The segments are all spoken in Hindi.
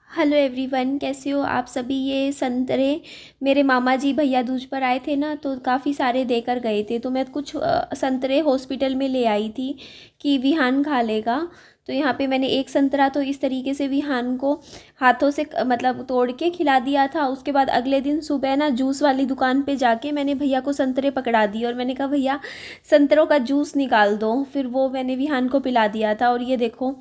हेलो एवरीवन, कैसे हो आप सभी। ये संतरे मेरे मामा जी भैया दूज पर आए थे ना, तो काफ़ी सारे देकर गए थे। तो मैं कुछ संतरे हॉस्पिटल में ले आई थी कि विहान खा लेगा। तो यहाँ पे मैंने एक संतरा तो इस तरीके से विहान को हाथों से मतलब तोड़ के खिला दिया था। उसके बाद अगले दिन सुबह ना जूस वाली दुकान पे जाके मैंने भैया को संतरे पकड़ा दिए और मैंने कहा भैया संतरों का जूस निकाल दो। फिर वो मैंने विहान को पिला दिया था। और ये देखो,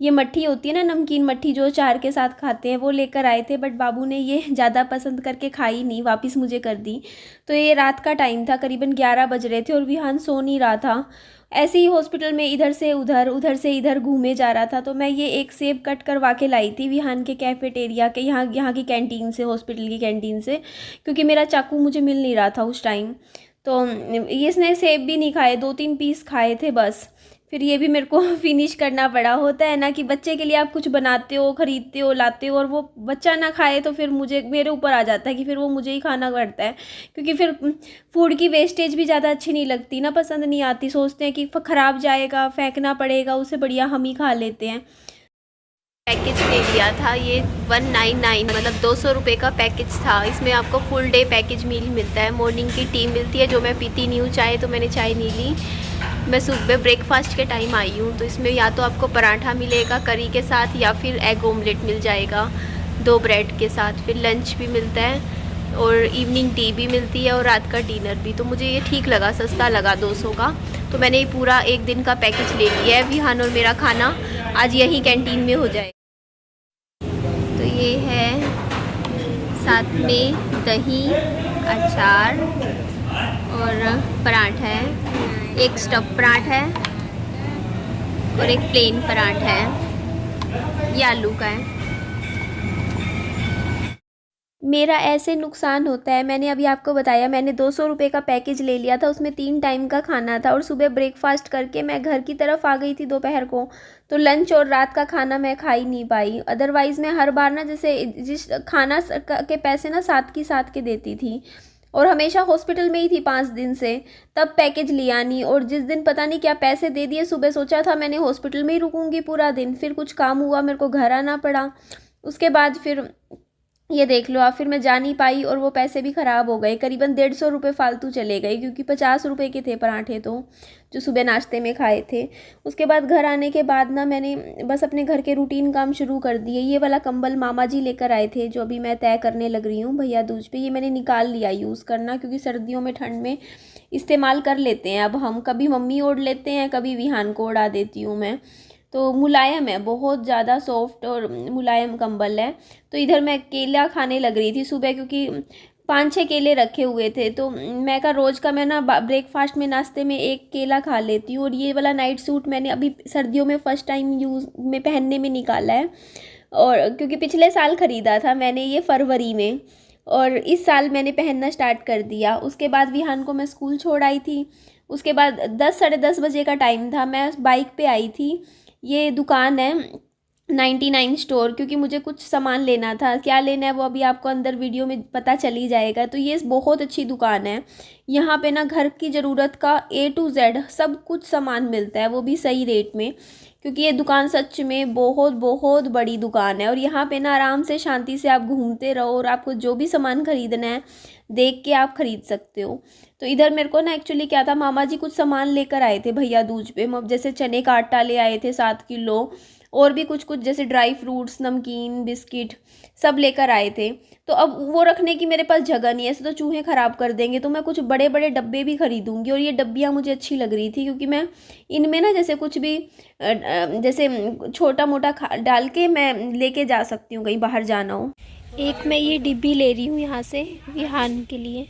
ये मट्ठी होती है ना, नमकीन मट्ठी जो अचार के साथ खाते हैं, वो लेकर आए थे। बट बाबू ने ये ज़्यादा पसंद करके खाई नहीं, वापस मुझे कर दी। तो ये रात का टाइम था, करीबन 11 बज रहे थे और विहान सो नहीं रहा था। ऐसे ही हॉस्पिटल में इधर से उधर उधर से इधर घूमे जा रहा था। तो मैं ये एक सेब कट करवा के लाई थी विहान के कैफेटेरिया के, यहाँ की कैंटीन से, हॉस्पिटल की कैंटीन से, क्योंकि मेरा चाकू मुझे मिल नहीं रहा था उस टाइम। तो ये इसने सेब भी नहीं खाए, 2-3 पीस खाए थे बस। फिर ये भी मेरे को फिनिश करना पड़ा। होता है ना कि बच्चे के लिए आप कुछ बनाते हो, खरीदते हो, लाते हो और वो बच्चा ना खाए तो फिर मेरे ऊपर आ जाता है कि फिर वो मुझे ही खाना पड़ता है। क्योंकि फिर फूड की वेस्टेज भी ज़्यादा अच्छी नहीं लगती ना, पसंद नहीं आती। सोचते हैं कि ख़राब जाएगा, फेंकना पड़ेगा, उससे बढ़िया हम ही खा लेते हैं। पैकेज ले लिया था ये 199, मतलब 200 रुपये का पैकेज था। इसमें आपको फुल डे पैकेज मील मिलता है। मॉर्निंग की टी मिलती है, जो मैं पीती नहीं हूँ चाय, तो मैंने चाय नहीं ली। मैं सुबह ब्रेकफास्ट के टाइम आई हूँ। तो इसमें या तो आपको पराठा मिलेगा करी के साथ या फिर एग ऑमलेट मिल जाएगा 2 ब्रेड के साथ। फिर लंच भी मिलता है और इवनिंग टी भी मिलती है और रात का डिनर भी। तो मुझे ये ठीक लगा, सस्ता लगा 200 का। तो मैंने ये पूरा एक दिन का पैकेज ले लिया है। विहान और मेरा खाना आज यहीं कैंटीन में हो जाए। तो ये है, साथ में दही, अचार और पराठा है। एक स्टफ पराठा है और एक प्लेन पराठा है, ये आलू का है। मेरा ऐसे नुकसान होता है, मैंने अभी आपको बताया, मैंने 200 रुपये का पैकेज ले लिया था। उसमें 3 टाइम का खाना था और सुबह ब्रेकफास्ट करके मैं घर की तरफ आ गई थी दोपहर को। तो लंच और रात का खाना मैं खा ही नहीं पाई। अदरवाइज़ मैं हर बार ना, जैसे जिस खाना के पैसे ना साथ की साथ के देती थी और हमेशा हॉस्पिटल में ही थी 5 दिन से, तब पैकेज लिया नहीं। और जिस दिन पता नहीं क्या पैसे दे दिए, सुबह सोचा था मैंने हॉस्पिटल में ही रुकूंगी पूरा दिन, फिर कुछ काम हुआ, मेरे को घर आना पड़ा। उसके बाद फिर ये देख लो आप, फिर मैं जा नहीं पाई और वो पैसे भी ख़राब हो गए। करीबन 150 रुपये फालतू चले गए, क्योंकि 50 रुपये के थे पराठे तो, जो सुबह नाश्ते में खाए थे। उसके बाद घर आने के बाद ना मैंने बस अपने घर के रूटीन काम शुरू कर दिए। ये वाला कंबल मामा जी लेकर आए थे, जो अभी मैं तय करने लग रही हूँ भैया दूज पे। ये मैंने निकाल लिया यूज़ करना, क्योंकि सर्दियों में ठंड में इस्तेमाल कर लेते हैं। अब हम कभी मम्मी ओढ़ लेते हैं, कभी विहान को ओढ़ा देती हूँ मैं। तो मुलायम है, बहुत ज़्यादा सॉफ्ट और मुलायम कंबल है। तो इधर मैं केला खाने लग रही थी सुबह, क्योंकि 5-6 केले रखे हुए थे। तो मैं का रोज़ का मैं ना ब्रेकफास्ट में, नाश्ते में एक केला खा लेती हूँ। और ये वाला नाइट सूट मैंने अभी सर्दियों में फ़र्स्ट टाइम यूज़ में पहनने में निकाला है। और क्योंकि पिछले साल ख़रीदा था मैंने ये फरवरी में, और इस साल मैंने पहनना स्टार्ट कर दिया। उसके बाद विहान को मैं स्कूल छोड़ आई थी। उसके बाद 10 साढ़े 10 बजे का टाइम था, मैं बाइक पे आई थी। ये दुकान है 99 स्टोर, क्योंकि मुझे कुछ सामान लेना था। क्या लेना है वो अभी आपको अंदर वीडियो में पता चल ही जाएगा। तो ये बहुत अच्छी दुकान है। यहाँ पे ना घर की ज़रूरत का A to Z सब कुछ सामान मिलता है, वो भी सही रेट में। क्योंकि ये दुकान सच में बहुत बहुत बड़ी दुकान है। और यहाँ पे ना आराम से शांति से आप घूमते रहो और आपको जो भी सामान खरीदना है देख के आप खरीद सकते हो। तो इधर मेरे को ना एक्चुअली क्या था, मामा जी कुछ सामान लेकर आए थे भैया दूज पे। जैसे चने का आटा ले आए थे 7 किलो, और भी कुछ कुछ जैसे ड्राई फ्रूट्स, नमकीन, बिस्किट सब लेकर आए थे। तो अब वो रखने की मेरे पास जगह नहीं है, ऐसे तो चूहे ख़राब कर देंगे। तो मैं कुछ बड़े बड़े डब्बे भी खरीदूंगी। और ये डब्बियाँ मुझे अच्छी लग रही थी, क्योंकि मैं इनमें ना जैसे कुछ भी जैसे छोटा मोटा डाल के मैं लेके जा सकती हूँ कहीं बाहर जाना हो। एक मैं ये डिब्बी ले रही हूँ यहाँ से विहान के लिए।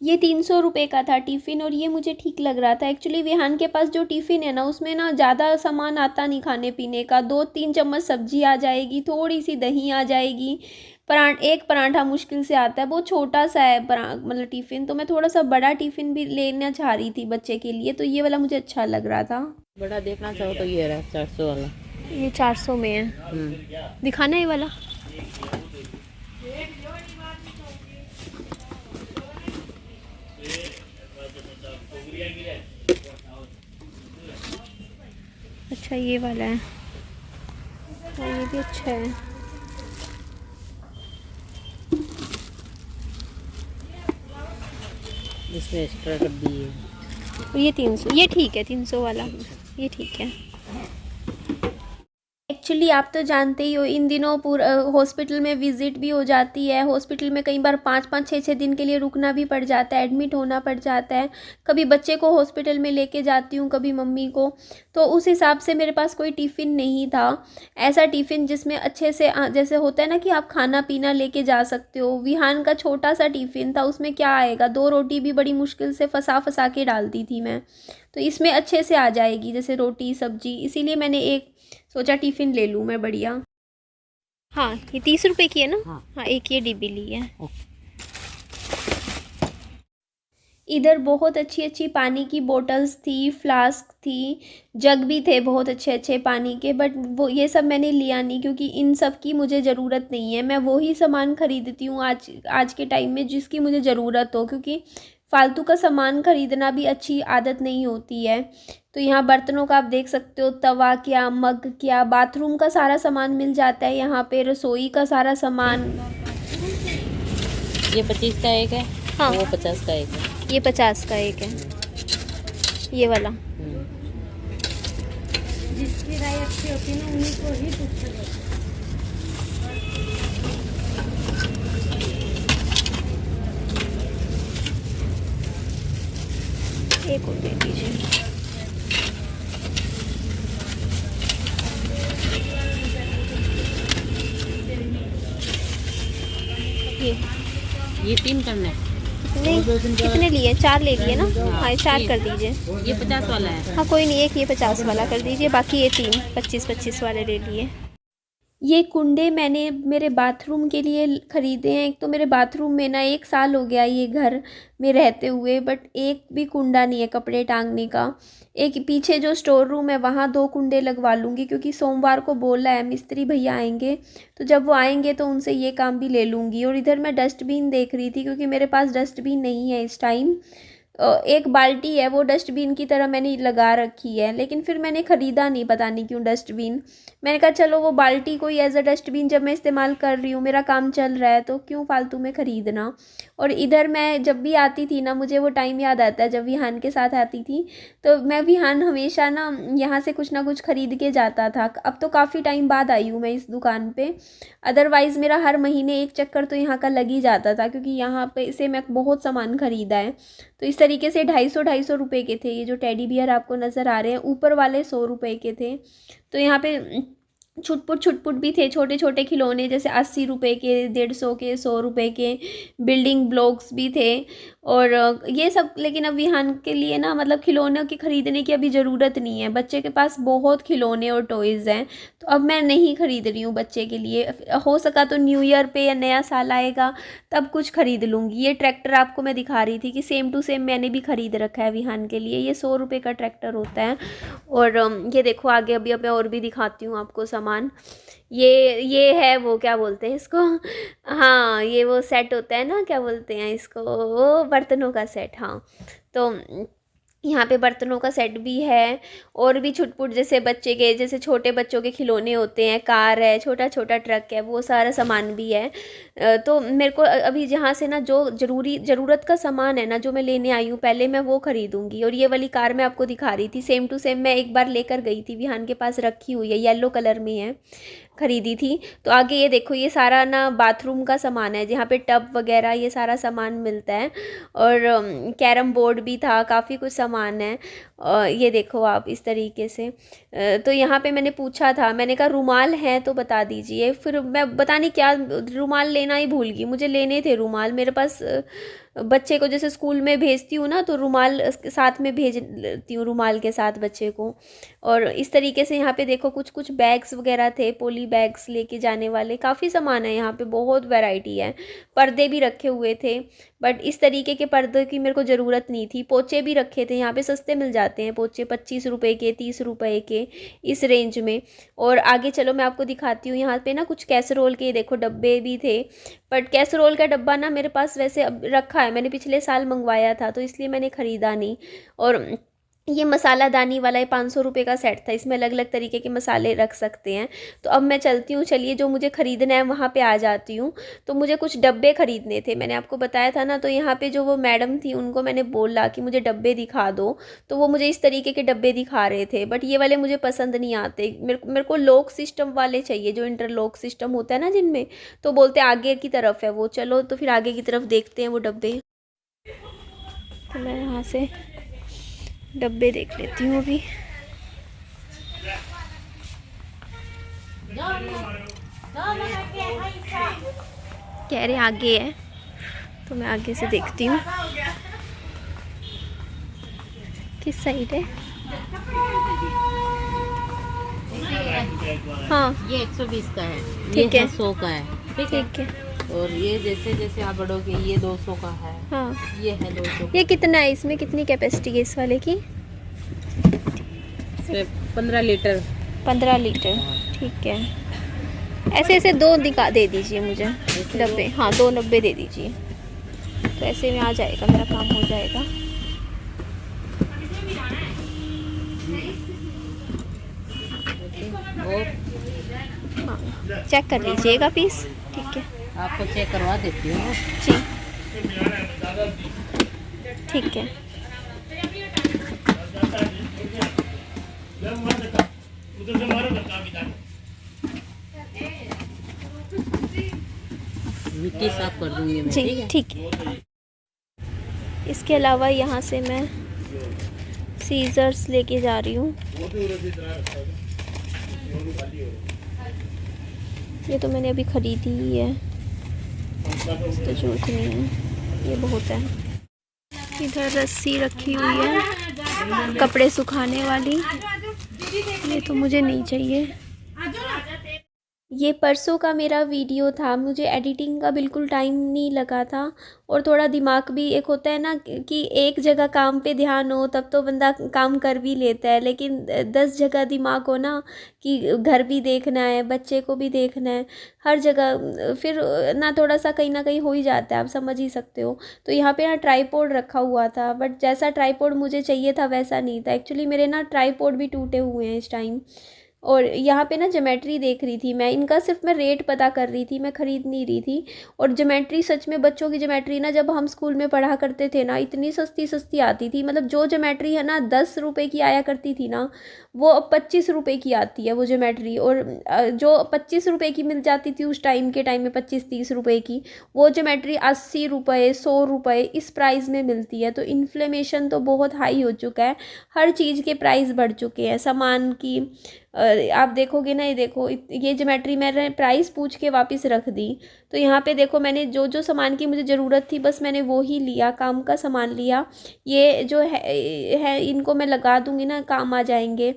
ये 300 रुपये का था टिफ़िन और ये मुझे ठीक लग रहा था। एक्चुअली विहान के पास जो टिफ़िन है ना उसमें ना ज़्यादा सामान आता नहीं खाने पीने का, 2-3 चम्मच सब्ज़ी आ जाएगी, थोड़ी सी दही आ जाएगी, एक पराठा मुश्किल से आता है। बहुत छोटा सा है मतलब टिफ़िन, तो मैं थोड़ा सा बड़ा टिफ़िन भी लेना चाह रही थी बच्चे के लिए, तो ये वाला मुझे अच्छा लग रहा था। बड़ा देखना चाहो तो ये रहा 400 वाला। ये 400 में है, दिखाना ये वाला। अच्छा ये वाला है, हाँ ये भी अच्छा है। इसमें एक्स्ट्रा डब्बी है। और ये 300, ये ठीक है 300 वाला, ये ठीक है। एक्चुअली आप तो जानते ही हो इन दिनों पूरा हॉस्पिटल में विज़िट भी हो जाती है। हॉस्पिटल में कई बार 5-5 6-6 दिन के लिए रुकना भी पड़ जाता है, एडमिट होना पड़ जाता है। कभी बच्चे को हॉस्पिटल में लेके जाती हूँ, कभी मम्मी को, तो उस हिसाब से मेरे पास कोई टिफ़िन नहीं था। ऐसा टिफ़िन जिसमें अच्छे से जैसे होता है ना कि आप खाना पीना लेके जा सकते हो। विहान का छोटा सा टिफ़िन था, उसमें क्या आएगा, 2 रोटी भी बड़ी मुश्किल से फँसा के डालती थी मैं, तो इसमें अच्छे से आ जाएगी जैसे रोटी सब्जी, इसीलिए मैंने एक सोचा टिफ़िन ले लूँ मैं बढ़िया। हाँ ये 30 रुपए की है ना। हाँ एक ये डिब्बी ली है। इधर बहुत अच्छी अच्छी पानी की बोतल्स थी, फ्लास्क थी, जग भी थे बहुत अच्छे अच्छे पानी के, बट वो ये सब मैंने लिया नहीं क्योंकि इन सब की मुझे ज़रूरत नहीं है। मैं वही सामान ख़रीदती हूँ आज के टाइम में जिसकी मुझे ज़रूरत हो, क्योंकि फालतू का सामान ख़रीदना भी अच्छी आदत नहीं होती है। तो यहाँ बर्तनों का आप देख सकते हो, तवा क्या, मग क्या, बाथरूम का सारा सामान मिल जाता है यहाँ पे, रसोई का सारा सामान। ये 25 का एक है। हाँ वो 50 का एक है। ये 50 का एक है, ये वाला। जिसकी राय अच्छी होती है ना उन्हीं को ही पूछा जाता है। एक और दे दीजिए। ये 3 करना है। नहीं कितने लिए, 4 ले लिए ना। हाँ 4 कर दीजिए। ये 50 वाला है। हाँ कोई नहीं, एक ये 50 वाला कर दीजिए, बाकी ये 3 25-25 वाले ले लिए। ये कुंडे मैंने मेरे बाथरूम के लिए ख़रीदे हैं। एक तो मेरे बाथरूम में ना 1 साल हो गया ये घर में रहते हुए, बट एक भी कुंडा नहीं है कपड़े टांगने का। एक पीछे जो स्टोर रूम है वहाँ 2 कुंडे लगवा लूँगी, क्योंकि सोमवार को बोला है मिस्त्री भैया आएंगे, तो जब वो आएंगे तो उनसे ये काम भी ले लूँगी। और इधर मैं डस्टबिन देख रही थी क्योंकि मेरे पास डस्टबिन नहीं है इस टाइम। एक बाल्टी है वो डस्टबिन की तरह मैंने लगा रखी है, लेकिन फिर मैंने ख़रीदा नहीं, पता नहीं क्यों डस्टबिन। मैंने कहा चलो वो बाल्टी को ही एज अ डस्टबिन जब मैं इस्तेमाल कर रही हूँ, मेरा काम चल रहा है, तो क्यों फालतू में ख़रीदना। और इधर मैं जब भी आती थी ना, मुझे वो टाइम याद आता है जब विहान के साथ आती थी, तो मैं विहान हमेशा ना यहाँ से कुछ ना कुछ ख़रीद के जाता था। अब तो काफ़ी टाइम बाद आई हूँ मैं इस दुकान पे, अदरवाइज़ मेरा हर महीने एक चक्कर तो यहाँ का लग ही जाता था, क्योंकि यहाँ पे से मैं बहुत सामान ख़रीदा है। तो इस तरीके से 250 रुपये के थे ये जो टेडी बियर आपको नज़र आ रहे हैं, ऊपर वाले 100 रुपये के थे। तो यहाँ पे छुटपुट भी थे, छोटे छोटे खिलौने जैसे 80 रुपये के, 150 के, 100 रुपये के, बिल्डिंग ब्लॉक्स भी थे। और ये सब, लेकिन अब विहान के लिए ना मतलब खिलौनों की ख़रीदने की अभी ज़रूरत नहीं है, बच्चे के पास बहुत खिलौने और टॉयज़ हैं, तो अब मैं नहीं ख़रीद रही हूँ बच्चे के लिए। हो सका तो न्यू ईयर पे या नया साल आएगा तब कुछ ख़रीद लूँगी। ये ट्रैक्टर आपको मैं दिखा रही थी कि सेम टू सेम मैंने भी ख़रीद रखा है विहान के लिए, ये 100 रुपये का ट्रैक्टर होता है। और ये देखो आगे अभी अब मैं और भी दिखाती हूँ आपको सामान। ये है वो क्या बोलते हैं इसको, हाँ ये वो सेट होता है ना, क्या बोलते हैं इसको, वो बर्तनों का सेट। हाँ तो यहाँ पे बर्तनों का सेट भी है, और भी छुटपुट जैसे बच्चे के, जैसे छोटे बच्चों के खिलौने होते हैं, कार है, छोटा छोटा ट्रक है, वो सारा सामान भी है। तो मेरे को अभी जहाँ से ना जो ज़रूरत का सामान है ना, जो मैं लेने आई हूँ पहले, मैं वो ख़रीदूँगी। और ये वाली कार मैं आपको दिखा रही थी, सेम टू सेम मैं एक बार लेकर गई थी, विहान के पास रखी हुई है, येलो कलर में है, ख़रीदी थी। तो आगे ये देखो, ये सारा ना बाथरूम का सामान है, जहाँ पे टब वगैरह ये सारा सामान मिलता है। और कैरम बोर्ड भी था, काफ़ी कुछ सामान है। ये देखो आप इस तरीके से। तो यहाँ पे मैंने पूछा था, मैंने कहा रुमाल हैं तो बता दीजिए। फिर मैं पता नहीं क्या रुमाल लेना ही भूल गई, मुझे लेने थे रुमाल मेरे पास। बच्चे को जैसे स्कूल में भेजती हूँ ना, तो रुमाल साथ में भेजती हूँ, रुमाल के साथ बच्चे को। और इस तरीके से यहाँ पे देखो कुछ कुछ बैग्स वगैरह थे, पोली बैग्स लेके जाने वाले, काफ़ी सामान है यहाँ पे, बहुत वैरायटी है। पर्दे भी रखे हुए थे, बट इस तरीके के पर्दे की मेरे को ज़रूरत नहीं थी। पोचे भी रखे थे, यहाँ पे सस्ते मिल जाते हैं पोचे, 25 रुपए के, 30 रुपए के, इस रेंज में। और आगे चलो मैं आपको दिखाती हूँ, यहाँ पे ना कुछ कैसरोल के देखो डब्बे भी थे। बट कैसरोल का डब्बा ना मेरे पास वैसे अब रखा है, मैंने पिछले साल मंगवाया था, तो इसलिए मैंने ख़रीदा नहीं। और ये मसाला दानी वाला ये 500 रुपये का सेट था, इसमें अलग अलग तरीके के मसाले रख सकते हैं। तो अब मैं चलती हूँ, चलिए जो मुझे ख़रीदना है वहाँ पे आ जाती हूँ। तो मुझे कुछ डब्बे ख़रीदने थे, मैंने आपको बताया था ना। तो यहाँ पे जो वो मैडम थी उनको मैंने बोला कि मुझे डब्बे दिखा दो, तो वो मुझे इस तरीके के डब्बे दिखा रहे थे। बट ये वाले मुझे पसंद नहीं आते, मेरे को लॉक सिस्टम वाले चाहिए, जो इंटरलॉक सिस्टम होता है ना जिनमें। तो बोलते आगे की तरफ है वो, चलो तो फिर आगे की तरफ देखते हैं वो डब्बे। तो मैं यहाँ से डब्बे देख लेती हूँ अभी। कह रहे आगे है, तो मैं आगे से देखती हूँ किस साइड है। हाँ ये 120 का है, ठीक ये है, 100 का है। ठीक है। और ये जैसे जैसे आप बढ़ोगे ये 200 का है। हाँ ये है 200। ये कितना है, इसमें कितनी कैपेसिटी है इस वाले की? इसमें 15 लीटर। 15 लीटर, ठीक है। ऐसे ऐसे दो दिखा दे दीजिए मुझे डब्बे, हाँ 2 डब्बे दे दीजिए, तो ऐसे में आ जाएगा, मेरा काम हो जाएगा। और हाँ चेक कर लीजिएगा पीस, ठीक है। आपको चेक करवा देती हूँ जी ठीक है। मिट्टी साफ कर दूंगी मैं, जी ठीक है। ठीक है। इसके अलावा यहाँ से मैं सीजर्स लेके जा रही हूँ। ये तो मैंने अभी ख़रीदी ही है, तो जरूरत नहीं है, ये बहुत है। इधर रस्सी रखी हुई है कपड़े सुखाने वाली, ये तो मुझे नहीं चाहिए। ये परसों का मेरा वीडियो था, मुझे एडिटिंग का बिल्कुल टाइम नहीं लगा था, और थोड़ा दिमाग भी, एक होता है ना कि एक जगह काम पे ध्यान हो तब तो बंदा काम कर भी लेता है, लेकिन 10 जगह दिमाग हो ना, कि घर भी देखना है, बच्चे को भी देखना है, हर जगह फिर ना थोड़ा सा कहीं ना कहीं हो ही जाता है, आप समझ ही सकते हो। तो यहाँ पे ना ट्राईपोड रखा हुआ था, बट जैसा ट्राईपोड मुझे चाहिए था वैसा नहीं था। एक्चुअली मेरे ना ट्राईपोड भी टूटे हुए हैं इस टाइम। और यहाँ पे ना ज्योमेट्री देख रही थी मैं, इनका सिर्फ मैं रेट पता कर रही थी, मैं ख़रीद नहीं रही थी। और ज्योमेट्री सच में, बच्चों की ज्योमेट्री ना जब हम स्कूल में पढ़ा करते थे ना, इतनी सस्ती सस्ती आती थी। मतलब जो ज्योमेट्री है ना 10 रुपये की आया करती थी ना, वो अब 25 रुपये की आती है वो ज्योमेट्री। और जो 25 रुपये की मिल जाती थी उस टाइम के टाइम में, 25-30 रुपये की, वो ज्योमेट्री 80 रुपये 100 रुपये इस प्राइस में मिलती है। तो इन्फ्लेमेशन तो बहुत हाई हो चुका है, हर चीज़ के प्राइस बढ़ चुके हैं, सामान की। आप देखोगे ना, ये देखो ये ज्योमेट्री मैंने प्राइस पूछ के वापस रख दी। तो यहाँ पे देखो मैंने जो जो सामान की मुझे ज़रूरत थी बस मैंने वो ही लिया, काम का सामान लिया। ये जो है इनको मैं लगा दूँगी ना, काम आ जाएंगे।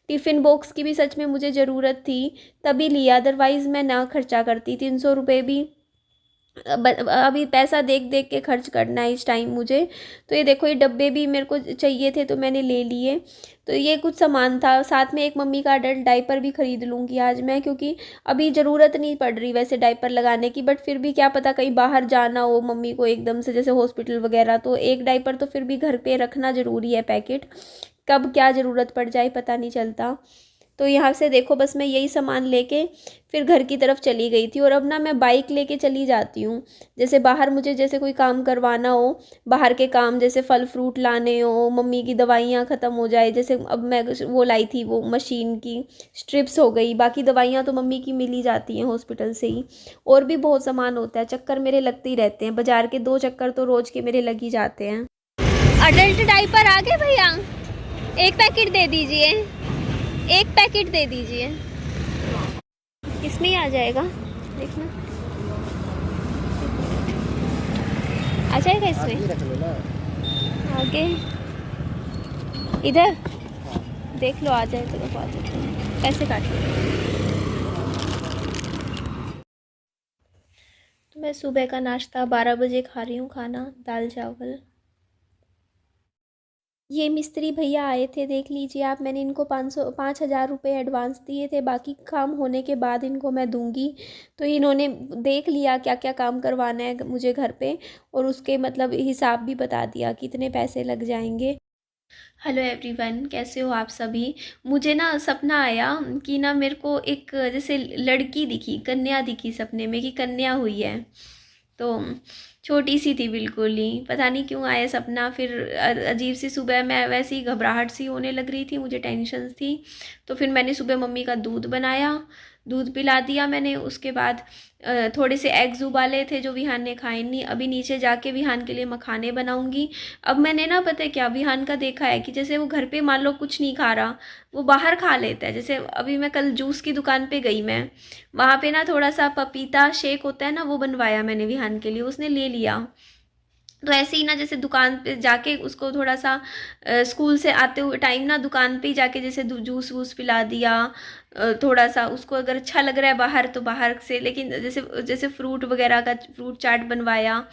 टिफ़िन बॉक्स की भी सच में मुझे ज़रूरत थी तभी लिया, अदरवाइज़ मैं ना खर्चा करती। 300 रुपये भी अभी पैसा देख देख के खर्च करना है इस टाइम मुझे। तो ये देखो ये डब्बे भी मेरे को चाहिए थे तो मैंने ले लिए। तो ये कुछ सामान था, साथ में एक मम्मी का अडल्ट डायपर भी ख़रीद लूँगी आज मैं, क्योंकि अभी ज़रूरत नहीं पड़ रही वैसे डायपर लगाने की, बट फिर भी क्या पता कहीं बाहर जाना हो मम्मी को एकदम से, जैसे हॉस्पिटल वगैरह, तो एक डायपर तो फिर भी घर पे रखना ज़रूरी है पैकेट, कब क्या ज़रूरत पड़ जाए पता नहीं चलता। तो यहाँ से देखो बस मैं यही सामान लेके फिर घर की तरफ चली गई थी। और अब ना मैं बाइक लेके चली जाती हूँ, जैसे बाहर मुझे जैसे कोई काम करवाना हो, बाहर के काम जैसे फल फ्रूट लाने हो, मम्मी की दवाइयाँ ख़त्म हो जाए, जैसे अब मैं वो लाई थी वो मशीन की स्ट्रिप्स हो गई, बाकी दवाइयाँ तो मम्मी की मिल ही जाती हैं हॉस्पिटल से ही। और भी बहुत सामान होता है, चक्कर मेरे लगते ही रहते हैं, बाज़ार के 2 चक्कर तो रोज़ के मेरे लग ही जाते हैं। अडल्ट डायपर आ गए भैया? एक पैकेट दे दीजिए, एक पैकेट दे दीजिए, इसमें ही आ जाएगा, देखना आ जाएगा इसमें। आगे इधर देख लो, आ जाए तो आ जाए। पैसे काट लो। तो मैं सुबह का नाश्ता 12 बजे खा रही हूँ, खाना दाल चावल। ये मिस्त्री भैया आए थे, देख लीजिए आप, मैंने इनको 5,000 रुपये एडवांस दिए थे, बाकी काम होने के बाद इनको मैं दूंगी। तो इन्होंने देख लिया क्या क्या काम करवाना है मुझे घर पे, और उसके मतलब हिसाब भी बता दिया कितने पैसे लग जाएंगे। हेलो एवरीवन, कैसे हो आप सभी। मुझे ना सपना आया कि ना मेरे को एक जैसे लड़की दिखी, कन्या दिखी सपने में, कि कन्या हुई है। तो छोटी सी थी बिल्कुल ही, पता नहीं क्यों आया सपना। फिर अजीब सी सुबह मैं वैसे ही घबराहट सी होने लग रही थी, मुझे टेंशन थी। तो फिर मैंने सुबह मम्मी का दूध बनाया, दूध पिला दिया मैंने। उसके बाद थोड़े से एग्स उबाले थे जो विहान ने खाए नहीं। अभी नीचे जाके विहान के लिए मखाने बनाऊंगी। अब मैंने ना पता है क्या विहान का देखा है कि जैसे वो घर पे मान लो कुछ नहीं खा रहा, वो बाहर खा लेता है। जैसे अभी मैं कल जूस की दुकान पे गई, मैं वहाँ पे ना थोड़ा सा पपीता शेक होता है ना, वो बनवाया मैंने विहान के लिए, उसने ले लिया। तो ऐसे ही ना जैसे दुकान पे जाके उसको थोड़ा सा स्कूल से आते हुए टाइम ना दुकान पे ही जाके जैसे जूस वूस पिला दिया। थोड़ा सा उसको अगर अच्छा लग रहा है बाहर तो बाहर से, लेकिन जैसे जैसे फ्रूट वगैरह का फ्रूट चाट बनवाया।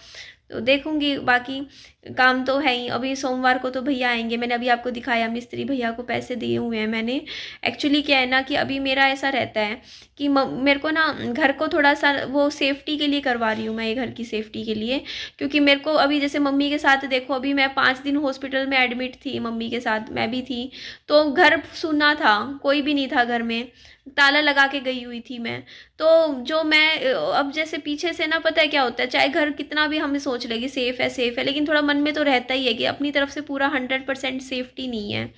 तो देखूंगी, बाकी काम तो है ही। अभी सोमवार को तो भैया आएंगे, मैंने अभी आपको दिखाया मिस्त्री भैया को पैसे दिए हुए हैं मैंने। एक्चुअली क्या है ना कि अभी मेरा ऐसा रहता है कि मेरे को ना घर को थोड़ा सा वो सेफ्टी के लिए करवा रही हूँ मैं, ये घर की सेफ्टी के लिए। क्योंकि मेरे को अभी जैसे मम्मी के साथ देखो, अभी मैं 5 दिन हॉस्पिटल में एडमिट थी, मम्मी के साथ मैं भी थी। तो घर सुना था, कोई भी नहीं था घर में, ताला लगा के गई हुई थी मैं। तो जो मैं अब जैसे पीछे से ना पता है क्या होता है, चाहे घर कितना भी हमें सोच लेगी सेफ है, लेकिन थोड़ा मन में तो रहता ही है कि अपनी तरफ से पूरा 100% सेफ्टी नहीं है।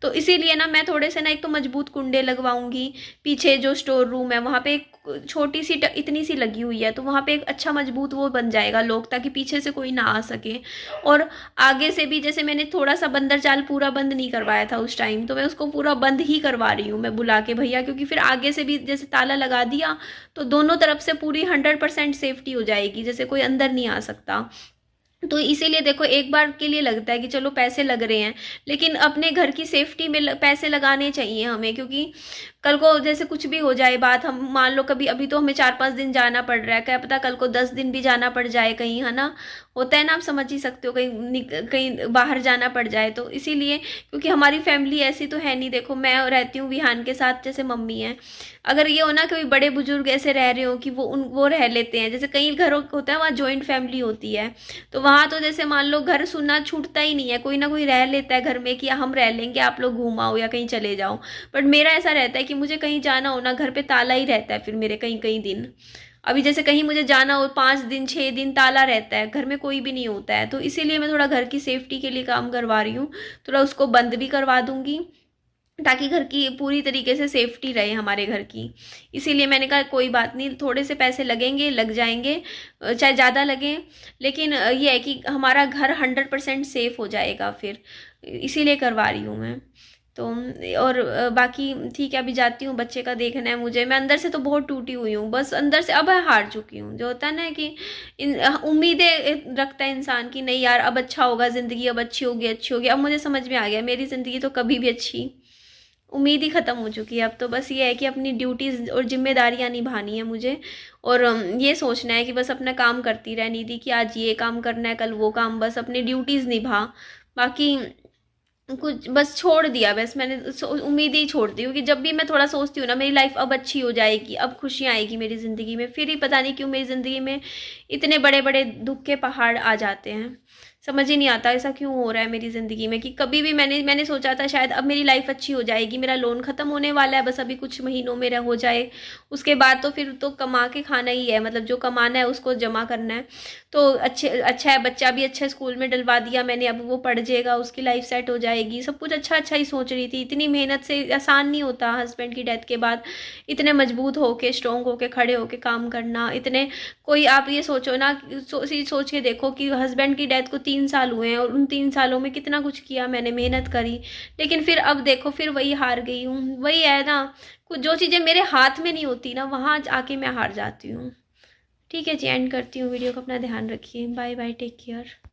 तो इसीलिए ना मैं थोड़े से ना एक तो मजबूत कुंडे लगवाऊंगी। पीछे जो स्टोर रूम है वहाँ पे एक छोटी सी इतनी सी लगी हुई है, तो वहाँ पे एक अच्छा मजबूत वो बन जाएगा लोग, ताकि पीछे से कोई ना आ सके। और आगे से भी जैसे मैंने थोड़ा सा बंदर जाल पूरा बंद नहीं करवाया था उस टाइम, तो मैं उसको पूरा बंद ही करवा रही हूँ मैं बुला के भैया। क्योंकि फिर आगे से भी जैसे ताला लगा दिया तो दोनों तरफ से पूरी 100% सेफ्टी हो जाएगी, जैसे कोई अंदर नहीं आ सकता। तो इसीलिए देखो, एक बार के लिए लगता है कि चलो पैसे लग रहे हैं, लेकिन अपने घर की सेफ्टी में पैसे लगाने चाहिए हमें। क्योंकि कल को जैसे कुछ भी हो जाए बात, हम मान लो कभी, अभी तो हमें 4-5 दिन जाना पड़ रहा है, क्या पता कल को 10 दिन भी जाना पड़ जाए कहीं, है ना। होता है ना, आप समझ ही सकते हो, कहीं कहीं बाहर जाना पड़ जाए। तो इसीलिए, क्योंकि हमारी फैमिली ऐसी तो है नहीं, देखो मैं रहती हूँ विहान के साथ, जैसे मम्मी है। अगर ये हो ना कोई बड़े बुजुर्ग ऐसे रह रहे हो कि वो रह लेते हैं, जैसे कई घरों होता है वहाँ जॉइंट फैमिली होती है, तो वहाँ तो जैसे मान लो घर सुनना छूटता ही नहीं है, कोई ना कोई रह लेता है घर में कि हम रह लेंगे, आप लोग घूम आओ या कहीं चले जाओ। बट मेरा ऐसा रहता है कि मुझे कहीं जाना हो ना, घर पे ताला ही रहता है फिर मेरे कई कई दिन। अभी जैसे कहीं मुझे जाना हो 5 दिन 6 दिन ताला रहता है, घर में कोई भी नहीं होता है। तो इसीलिए मैं थोड़ा घर की सेफ्टी के लिए काम करवा रही हूँ, थोड़ा उसको बंद भी करवा दूंगी, ताकि घर की पूरी तरीके से सेफ्टी रहे हमारे घर की। इसीलिए मैंने कहा कोई बात नहीं, थोड़े से पैसे लगेंगे, लग जाएंगे, चाहे ज़्यादा लगें, लेकिन ये है कि हमारा घर 100% सेफ हो जाएगा फिर, इसीलिए करवा रही हूँ मैं। तो और बाकी ठीक है, अभी जाती हूँ, बच्चे का देखना है मुझे। मैं अंदर से तो बहुत टूटी हुई हूँ, बस अंदर से अब हार चुकी हूँ। जो होता है ना कि उम्मीदें रखता है इंसान की, नहीं यार अब अच्छा होगा, ज़िंदगी अब अच्छी होगी अच्छी होगी। अब मुझे समझ में आ गया मेरी ज़िंदगी तो कभी भी अच्छी, उम्मीद ही ख़त्म हो चुकी है। अब तो बस ये है कि अपनी ड्यूटीज़ और जिम्मेदारियां निभानी है मुझे, और ये सोचना है कि बस अपना काम करती रहनी थी, कि आज ये काम करना है, कल वो काम, बस अपनी ड्यूटीज़ निभा। बाकी कुछ बस छोड़ दिया, बस मैंने उम्मीद ही छोड़ दी। क्योंकि जब भी मैं थोड़ा सोचती हूँ ना मेरी लाइफ अब अच्छी हो जाएगी, अब खुशियाँ आएगी मेरी ज़िंदगी में, फिर ही पता नहीं क्यों मेरी ज़िंदगी में इतने बड़े बड़े दुख के पहाड़ आ जाते हैं। समझ ही नहीं आता ऐसा क्यों हो रहा है मेरी ज़िंदगी में। कि कभी भी मैंने सोचा था शायद अब मेरी लाइफ अच्छी हो जाएगी, मेरा लोन ख़त्म होने वाला है, बस अभी कुछ महीनों में हो जाए, उसके बाद तो फिर तो कमा के खाना ही है, मतलब जो कमाना है उसको जमा करना है। तो अच्छा है, बच्चा भी अच्छा स्कूल में डलवा दिया मैंने, अब वो पढ़ जाएगा, उसकी लाइफ सेट हो जाएगी, सब कुछ अच्छा अच्छा ही सोच रही थी। इतनी मेहनत से आसान नहीं होता हस्बैंड की डेथ के बाद इतने मजबूत होके स्ट्रोंग होके खड़े होके काम करना। इतने कोई आप ये सोचो ना, सोच के देखो कि हस्बैंड की डेथ को 3 साल हुए हैं और उन 3 सालों में कितना कुछ किया मैंने, मेहनत करी, लेकिन फिर अब देखो फिर वही हार गई हूँ। वही है ना, कुछ जो चीज़ें मेरे हाथ में नहीं होती ना, वहाँ आके मैं हार जाती हूँ। ठीक है जी, एंड करती हूँ वीडियो को। अपना ध्यान रखिए। Bye bye, take care.